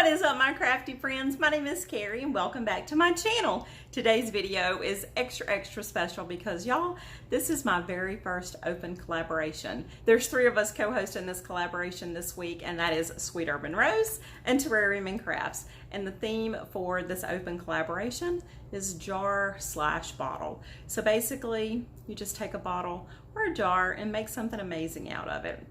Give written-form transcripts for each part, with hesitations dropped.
What is up, my crafty friends? My name is Carrie and welcome back to my channel. Today's video is extra special because y'all, this is my very first open collaboration. There's 3 of us co-hosting this collaboration this week, and that is Sweet Urban Rose and Terrarium and Crafts. And the theme for this open collaboration is jar/bottle. So basically, you just take a bottle or a jar and make something amazing out of it.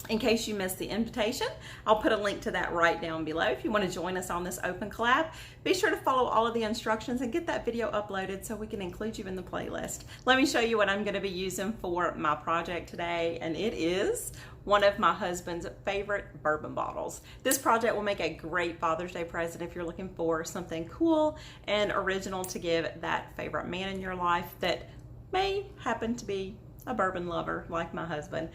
In case you missed the invitation, I'll put a link to that right down below. If you want to join us on this open collab, be sure to follow all of the instructions and get that video uploaded so we can include you in the playlist. Let me show you what I'm going to be using for my project today, and it is one of my husband's favorite bourbon bottles. This project will make a great Father's Day present if you're looking for something cool and original to give that favorite man in your life that may happen to be a bourbon lover like my husband.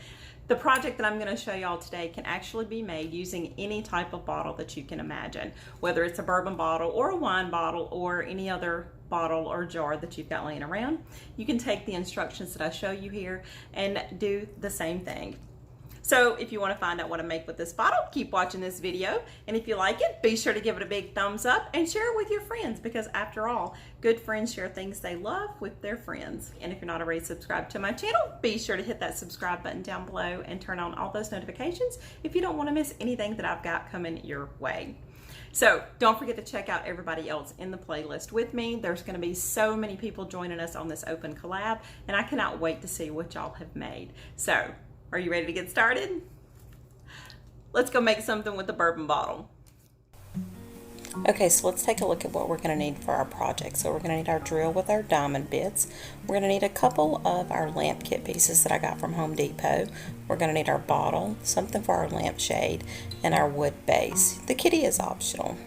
The project that I'm going to show y'all today can actually be made using any type of bottle that you can imagine, whether it's a bourbon bottle or a wine bottle or any other bottle or jar that you've got laying around. You can take the instructions that I show you here and do the same thing. So if you want to find out what to make with this bottle, keep watching this video. And if you like it, be sure to give it a big thumbs up and share it with your friends, because after all, good friends share things they love with their friends. And if you're not already subscribed to my channel, be sure to hit that subscribe button down below and turn on all those notifications if you don't want to miss anything that I've got coming your way. So don't forget to check out everybody else in the playlist with me. There's going to be so many people joining us on this open collab, and I cannot wait to see what y'all have made. So are you ready to get started? Let's go make something with the bourbon bottle. Okay, so let's take a look at what we're going to need for our project. So we're going to need our drill with our diamond bits. We're going to need a couple of our lamp kit pieces that I got from Home Depot. We're going to need our bottle, something for our lampshade, and our wood base. The kitty is optional.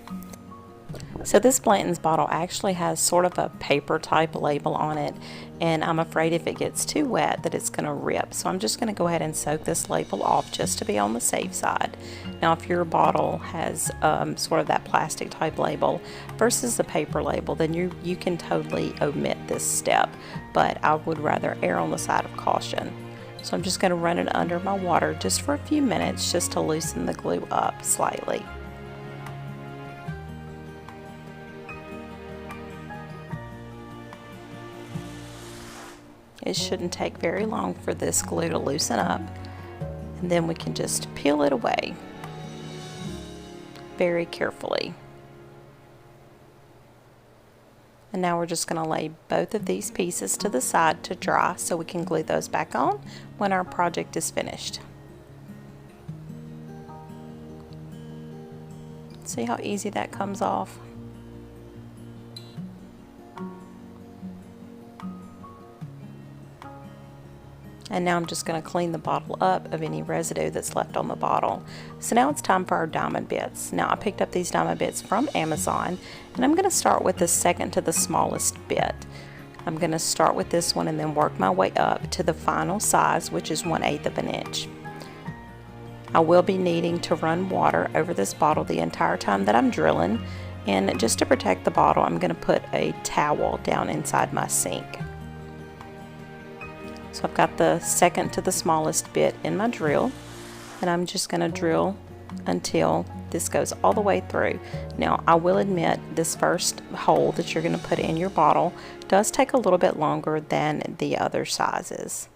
So this Blantons bottle actually has sort of a paper type label on it, and I'm afraid if it gets too wet that it's going to rip. So I'm just going to go ahead and soak this label off just to be on the safe side. Now if your bottle has sort of that plastic type label versus the paper label, then you can totally omit this step, but I would rather err on the side of caution. So I'm just going to run it under my water just for a few minutes just to loosen the glue up slightly. It shouldn't take very long for this glue to loosen up, and then we can just peel it away very carefully. And now we're just going to lay both of these pieces to the side to dry so we can glue those back on when our project is finished. See how easy that comes off? And now I'm just going to clean the bottle up of any residue that's left on the bottle. So now it's time for our diamond bits. Now I picked up these diamond bits from Amazon, and I'm going to start with the second to the smallest bit. I'm going to start with this one and then work my way up to the final size, which is 1/8 of an inch. I will be needing to run water over this bottle the entire time that I'm drilling, and just to protect the bottle, I'm going to put a towel down inside my sink. So I've got the second to the smallest bit in my drill, and I'm just going to drill until this goes all the way through. Now I will admit this first hole that you're going to put in your bottle does take a little bit longer than the other sizes.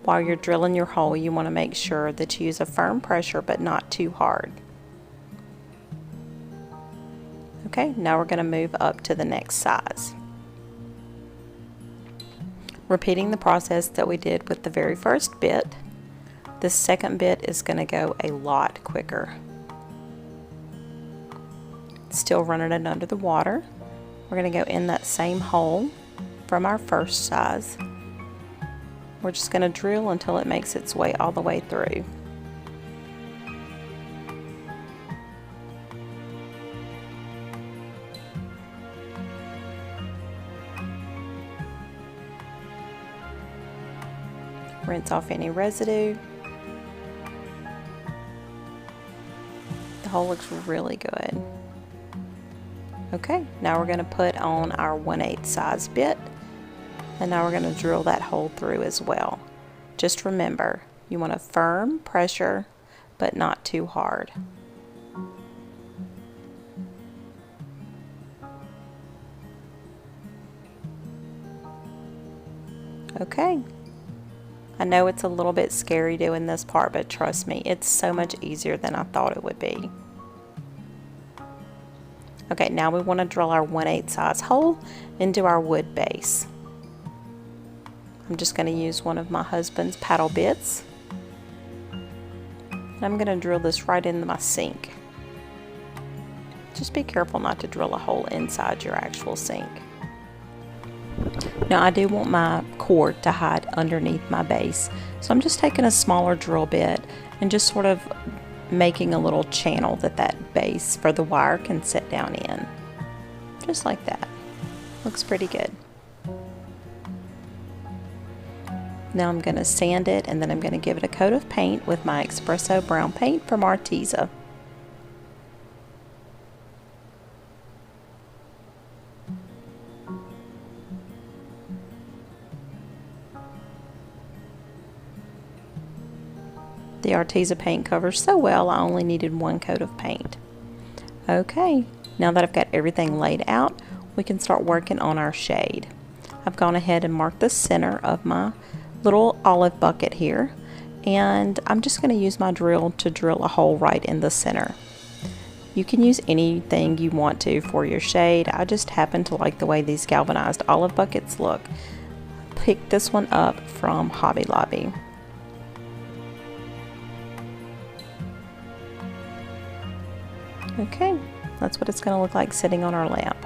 While you're drilling your hole, you want to make sure that you use a firm pressure but not too hard. Okay, now we're going to move up to the next size. Repeating the process that we did with the very first bit, the second bit is going to go a lot quicker. Still running it under the water. We're going to go in that same hole from our first size. We're just going to drill until it makes its way all the way through. Rinse off any residue. The hole looks really good. Okay, now we're going to put on our 1/8 size bit, and now we're going to drill that hole through as well. Just remember, you want a firm pressure but not too hard. Okay. I know it's a little bit scary doing this part, but trust me, it's so much easier than I thought it would be. Okay, now we want to drill our 1/8 size hole into our wood base. I'm just going to use one of my husband's paddle bits. And I'm going to drill this right into my sink. Just be careful not to drill a hole inside your actual sink. Now I do want my cord to hide underneath my base, so I'm just taking a smaller drill bit and just sort of making a little channel that base for the wire can sit down in. Just like that. Looks pretty good. Now I'm going to sand it, and then I'm going to give it a coat of paint with my espresso brown paint from Arteza. The Arteza paint covers so well, I only needed one coat of paint. Okay, now that I've got everything laid out, we can start working on our shade. I've gone ahead and marked the center of my little olive bucket here, and I'm just going to use my drill to drill a hole right in the center. You can use anything you want to for your shade. I just happen to like the way these galvanized olive buckets look. Picked this one up from Hobby Lobby. Okay, that's what it's going to look like sitting on our lamp.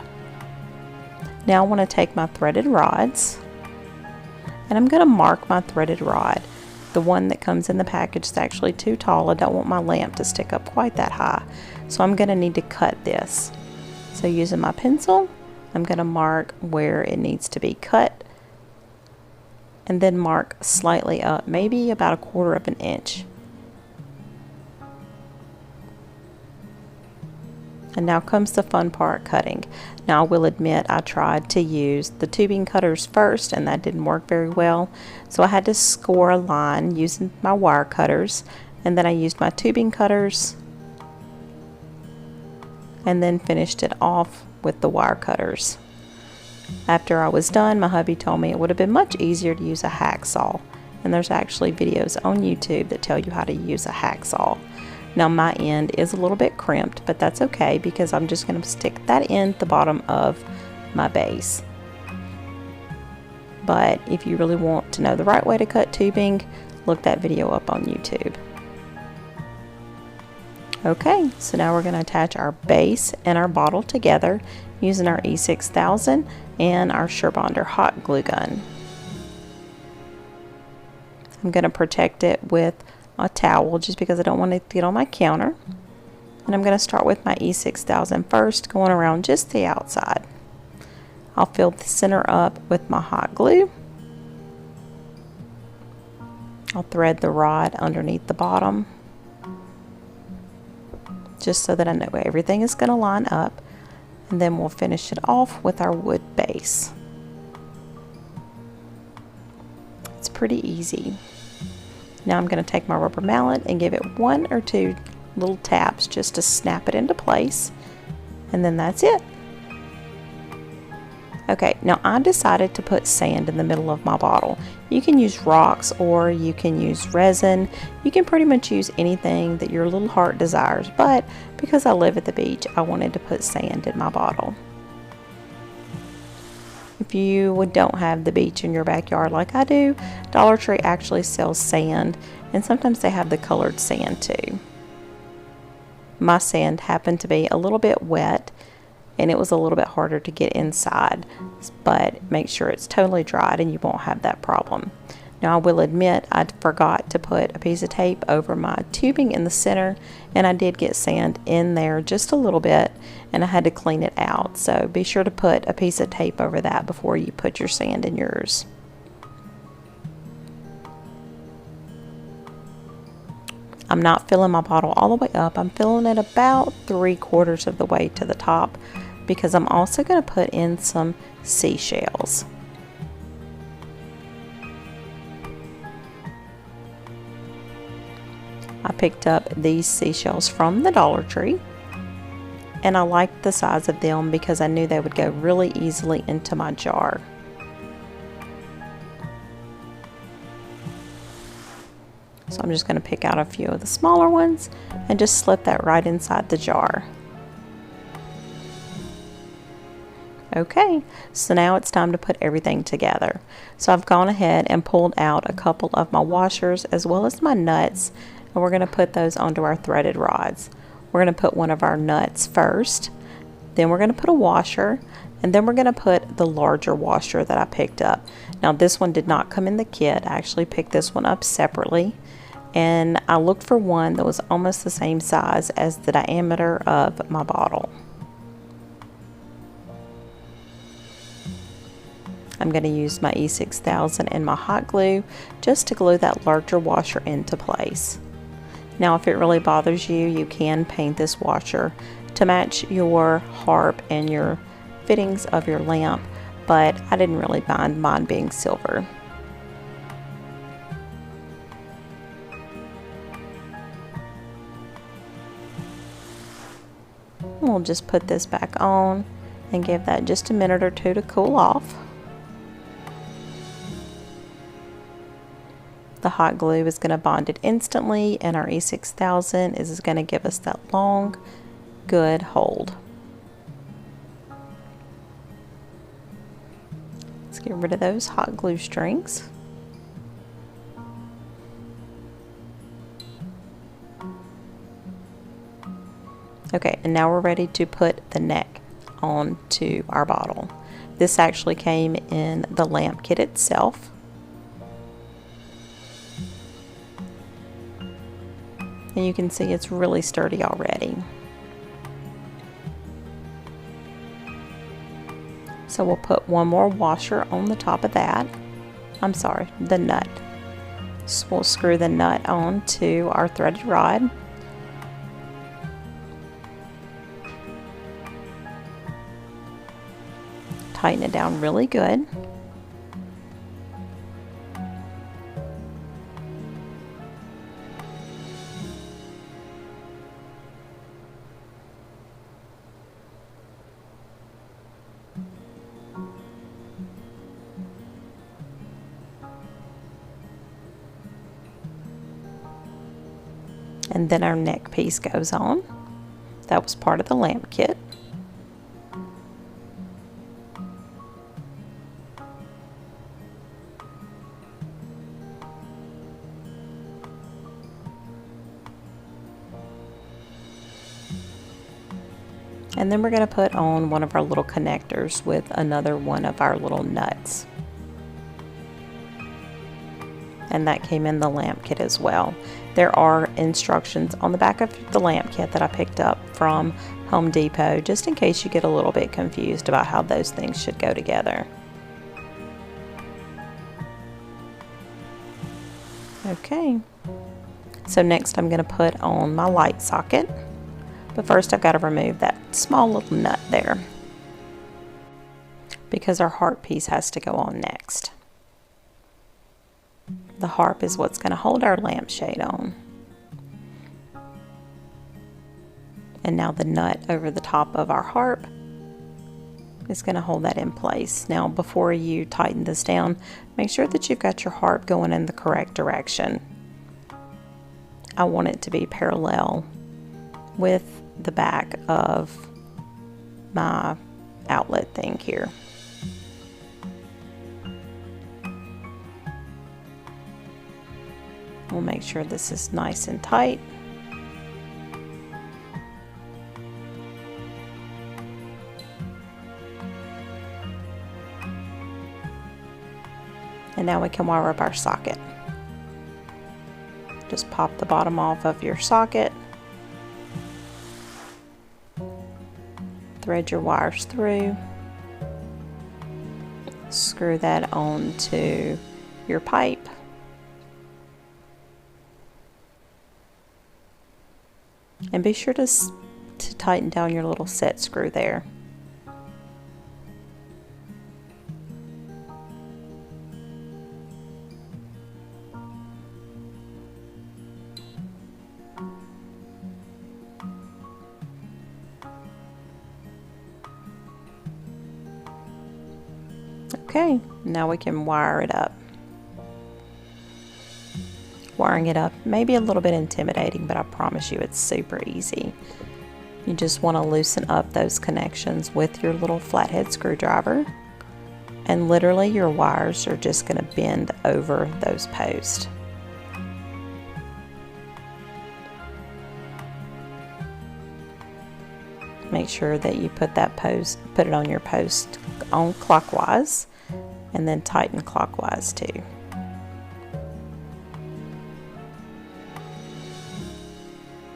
Now I want to take my threaded rods, and I'm going to mark my threaded rod. The one that comes in the package is actually too tall. I don't want my lamp to stick up quite that high, so I'm going to need to cut this. So using my pencil, I'm going to mark where it needs to be cut, and then mark slightly up, maybe about 1/4 of an inch. And now comes the fun part, cutting. Now I will admit I tried to use the tubing cutters first, and that didn't work very well. So I had to score a line using my wire cutters, and then I used my tubing cutters, and then finished it off with the wire cutters. After I was done, my hubby told me it would have been much easier to use a hacksaw. And there's actually videos on YouTube that tell you how to use a hacksaw. Now my end is a little bit crimped, but that's okay because I'm just going to stick that in at the bottom of my base. But if you really want to know the right way to cut tubing, look that video up on YouTube. Okay, so now we're going to attach our base and our bottle together using our E6000 and our Surebonder hot glue gun. I'm going to protect it with a towel just because I don't want it to get on my counter. And I'm going to start with my E6000 first, going around just the outside. I'll fill the center up with my hot glue. I'll thread the rod underneath the bottom, just so that I know everything is going to line up, and then we'll finish it off with our wood base. It's pretty easy. Now I'm going to take my rubber mallet and give it 1 or 2 little taps just to snap it into place, and then that's it. Okay, now I decided to put sand in the middle of my bottle. You can use rocks or you can use resin. You can pretty much use anything that your little heart desires, but because I live at the beach, I wanted to put sand in my bottle. If you don't have the beach in your backyard like I do, Dollar Tree actually sells sand, and sometimes they have the colored sand too. My sand happened to be a little bit wet, and it was a little bit harder to get inside, but make sure it's totally dried and you won't have that problem. Now I will admit I forgot to put a piece of tape over my tubing in the center, and I did get sand in there just a little bit, and I had to clean it out. So be sure to put a piece of tape over that before you put your sand in yours. I'm not filling my bottle all the way up. I'm filling it about 3/4 of the way to the top because I'm also going to put in some seashells. I picked up these seashells from the Dollar Tree, and I liked the size of them because I knew they would go really easily into my jar. So I'm just going to pick out a few of the smaller ones and just slip that right inside the jar. Okay, so now it's time to put everything together. So I've gone ahead and pulled out a couple of my washers as well as my nuts, and we're going to put those onto our threaded rods. We're going to put one of our nuts first, then we're going to put a washer, and then we're going to put the larger washer that I picked up. Now this one did not come in the kit. I actually picked this one up separately, and I looked for one that was almost the same size as the diameter of my bottle. I'm going to use my E6000 and my hot glue just to glue that larger washer into place. Now if it really bothers you, you can paint this washer to match your harp and your fittings of your lamp, but I didn't really mind mine being silver. We'll just put this back on and give that just a minute or two to cool off. The hot glue is going to bond it instantly, and our E6000 is going to give us that long, good hold. Let's get rid of those hot glue strings. Okay, and now we're ready to put the neck onto our bottle. This actually came in the lamp kit itself. And you can see it's really sturdy already. So we'll put one more washer on the top of that. I'm sorry, the nut. So we'll screw the nut onto our threaded rod. Tighten it down really good. And then our neck piece goes on. That was part of the lamp kit. And then we're going to put on one of our little connectors with another one of our little nuts. And that came in the lamp kit as well. There are instructions on the back of the lamp kit that I picked up from Home Depot, just in case you get a little bit confused about how those things should go together. Okay, so next I'm going to put on my light socket, but first I've got to remove that small little nut there because our harp piece has to go on next. The harp is what's going to hold our lampshade on. And now the nut over the top of our harp is going to hold that in place. Now before you tighten this down, make sure that you've got your harp going in the correct direction. I want it to be parallel with the back of my outlet thing here. We'll make sure this is nice and tight. And now we can wire up our socket. Just pop the bottom off of your socket. Thread your wires through. Screw that onto your pipe. And be sure to tighten down your little set screw there. Okay, now we can wire it up. Wiring it up may be a little bit intimidating, but I promise you it's super easy. You just want to loosen up those connections with your little flathead screwdriver, and literally your wires are just going to bend over those posts. Make sure that you put it on your post on clockwise, and then tighten clockwise too.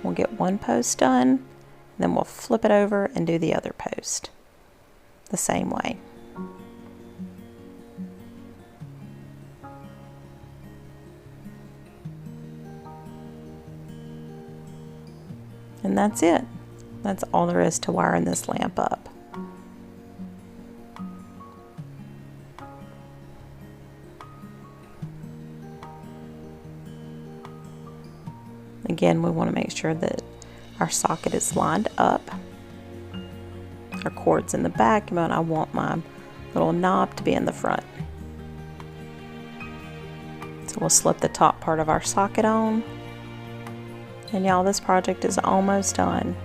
We'll get one post done, then we'll flip it over and do the other post the same way. And that's it. That's all there is to wiring this lamp up. Again, we want to make sure that our socket is lined up. Our cord's in the back, but I want my little knob to be in the front. So we'll slip the top part of our socket on. And y'all, this project is almost done.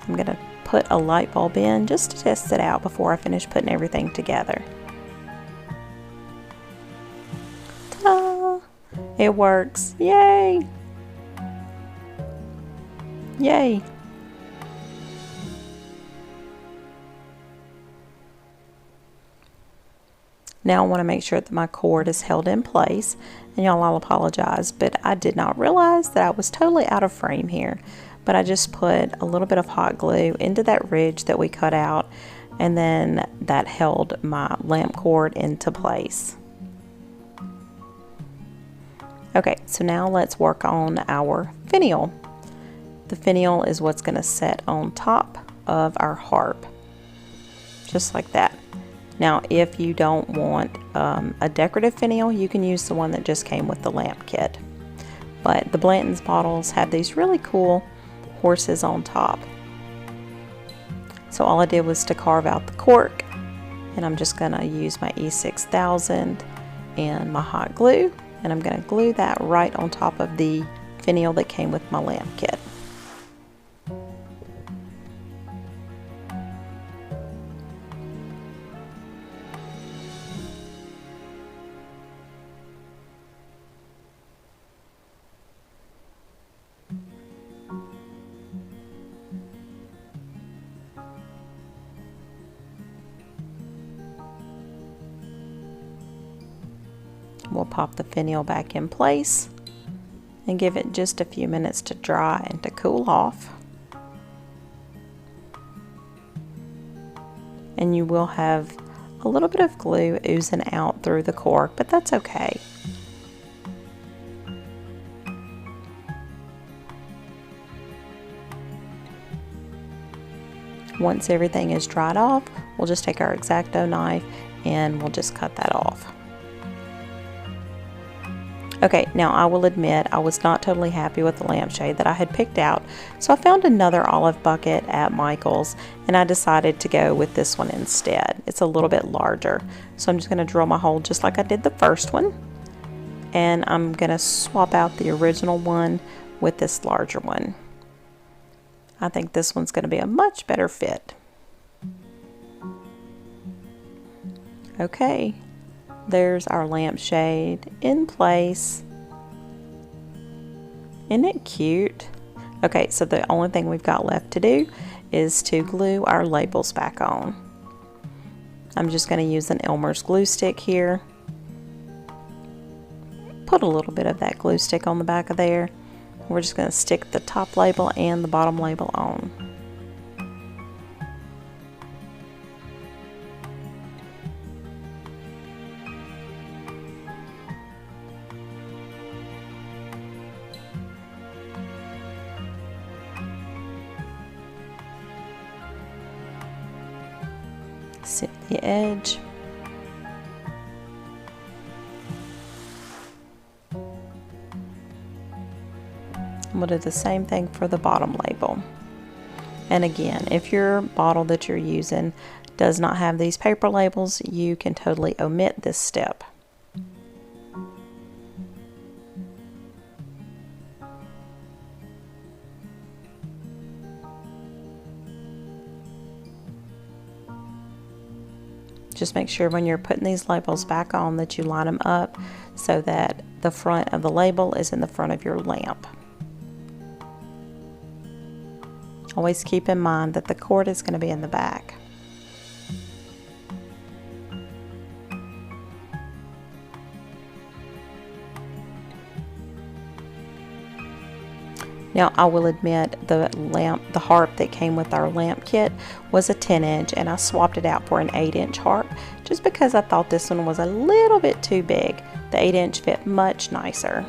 I'm going to put a light bulb in just to test it out before I finish putting everything together. Ta-da! It works. Yay! Yay! Now I want to make sure that my cord is held in place. And y'all, I'll apologize, but I did not realize that I was totally out of frame here. But I just put a little bit of hot glue into that ridge that we cut out, and then that held my lamp cord into place. Okay, so now let's work on our finial. The finial is what's going to set on top of our harp, just like that. Now, if you don't want a decorative finial, you can use the one that just came with the lamp kit. But the Blantons bottles have these really cool horses on top. So all I did was to carve out the cork, and I'm just going to use my E6000 and my hot glue, and I'm going to glue that right on top of the finial that came with my lamp kit. We'll pop the finial back in place and give it just a few minutes to dry and to cool off. And you will have a little bit of glue oozing out through the cork, but that's okay. Once everything is dried off, we'll just take our X-Acto knife and we'll just cut that off. Okay, now I will admit I was not totally happy with the lampshade that I had picked out, so I found another olive bucket at Michael's and I decided to go with this one instead. It's a little bit larger, so I'm just going to drill my hole just like I did the first one, and I'm going to swap out the original one with this larger one. I think this one's going to be a much better fit. Okay. There's our lampshade in place. Isn't it cute? Okay, so the only thing we've got left to do is to glue our labels back on. I'm just going to use an Elmer's glue stick here. Put a little bit of that glue stick on the back of there. We're just going to stick the top label and the bottom label on. Sit the edge. We'll do the same thing for the bottom label. And again, if your bottle that you're using does not have these paper labels, you can totally omit this step. Just make sure when you're putting these labels back on that you line them up so that the front of the label is in the front of your lamp. Always keep in mind that the cord is going to be in the back. Now I will admit the harp that came with our lamp kit was a 10-inch and I swapped it out for an 8-inch harp just because I thought this one was a little bit too big. The 8-inch fit much nicer.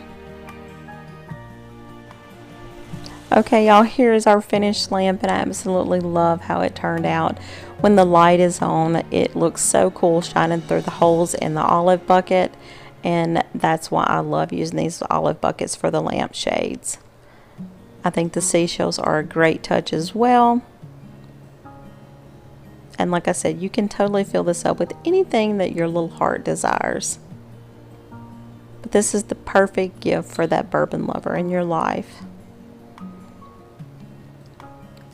Okay y'all, here's our finished lamp and I absolutely love how it turned out. When the light is on, it looks so cool shining through the holes in the olive bucket, and that's why I love using these olive buckets for the lamp shades. I think the seashells are a great touch as well. And like I said, you can totally fill this up with anything that your little heart desires. But this is the perfect gift for that bourbon lover in your life.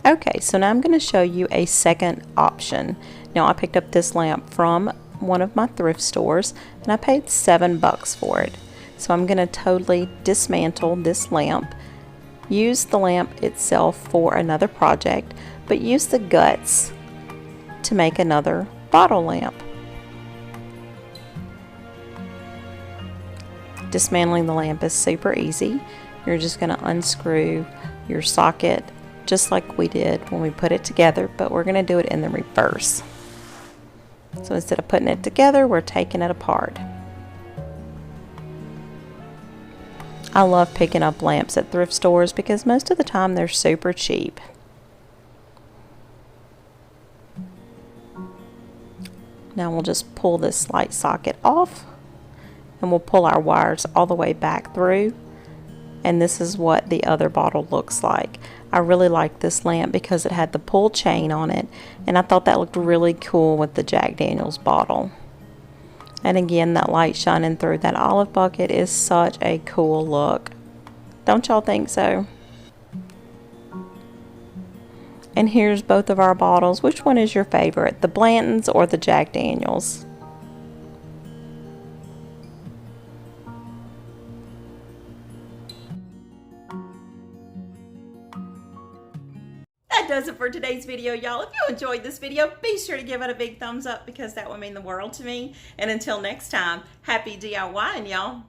Okay, so now I'm going to show you a second option. Now I picked up this lamp from one of my thrift stores and I paid $7 for it. So I'm going to totally dismantle this lamp. Use the lamp itself for another project, but use the guts to make another bottle lamp. Dismantling the lamp is super easy. You're just going to unscrew your socket just like we did when we put it together, but we're going to do it in the reverse. So instead of putting it together, we're taking it apart. I love picking up lamps at thrift stores because most of the time they're super cheap. Now we'll just pull this light socket off and we'll pull our wires all the way back through, and this is what the other bottle looks like. I really like this lamp because it had the pull chain on it, and I thought that looked really cool with the Jack Daniel's bottle. And again, that light shining through that olive bucket is such a cool look. Don't y'all think so? And here's both of our bottles. Which one is your favorite, the Blantons or the Jack Daniel's? That does it for today's video, y'all. If you enjoyed this video, be sure to give it a big thumbs up because that would mean the world to me. And until next time, happy DIYing, y'all.